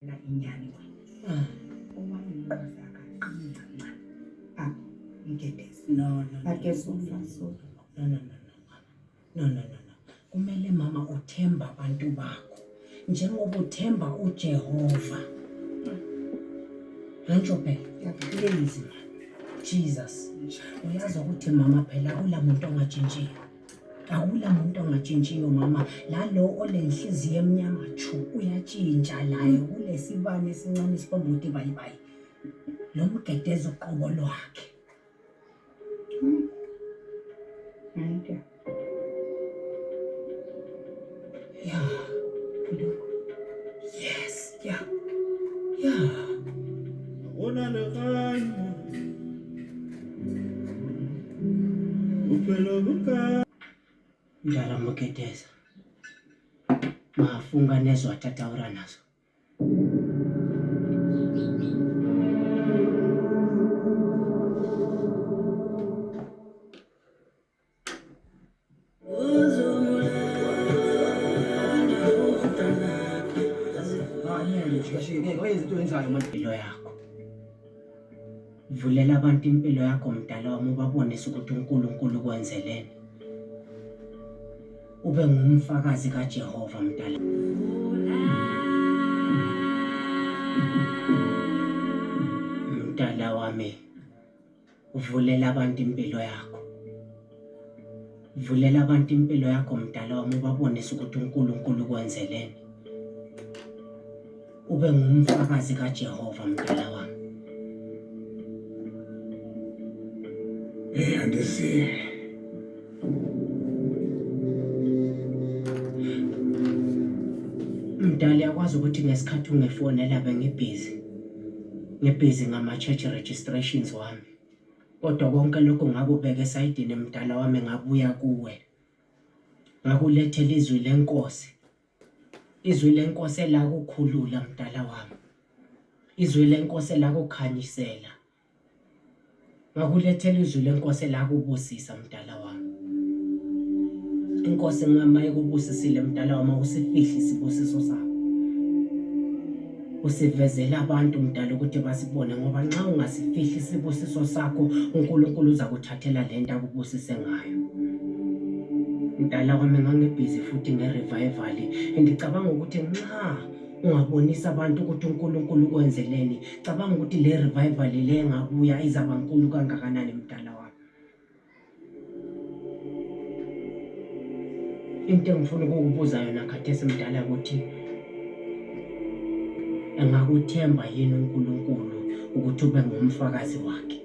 la inyani wena owamnqoza kaqinqa apha ngedesi No. akesufa so No. Kumele mama uthemba abantu bakho njengoba uthemba uJehova. Ngisho phela please man. Jesus. Uyazi ukuthi mama phela akulamuntu ongatshintshiyo mama. Lalo olenhliziyo emnyama chu uyatshintsha layo kulesibane esincane sibomba ukuthi bayibayi. Lo mgedeza uqobo lwakhe. Hayi. Yeah. Yes. Yeah. Ona le kanya. Uphela buka. Njalo mgedeza. Mafunga nezo atataura nazo. Impilo yakho. Vulela abantu impilo yakho mdala wami ubabonise ukuthi uNkulunkulu kwenzeleni. Ube ngumfakazi kaJehova mdala. Mdala wami. Uvulela abantu impilo yakho. Vulela abantu impilo yakho mdala wami ubabonise ukuthi uNkulunkulu kwenzeleni. Ube ngumfakazi kaJehova mdala wami. Andizi. Mdala yakwazi ukuthi ngesikhathi ungefonela ngibhizi ngama-church registrations wami. Kodwa konke lokho ngakubeka esayidini mdala wami ngabuya kuwe. Ngakulethela izwi lenkosi. Izwi lenkosi elakukhulula mdala wami. Izwi lenkosi elakukhanyisela. Ngakulethela izwi lenkosi elakubusisa mdala wami. Inkosi ngama ekubusisile mdala wami usifihli isibusiso sakho. Usivezela abantu mdala ukuthi basibone ngoba nxa ungasifihli isibusiso sakho uNkulunkulu uza kuthathela lento akubusise ngayo. Mdala wami ngangibhizi futhi ngerevival ngicabanga ukuthi nxa ungabonisa abantu ukuthi uNkulunkulu kwenzeleni cabanga ukuthi le revival le engabuya izaba nkulu kangakanani mdala wami. Into engifuna ukukubuza yona khathesi mdala ukuthi engakuthemba yini uNkulunkulu ukuthi ube ngumfakazi wakhe.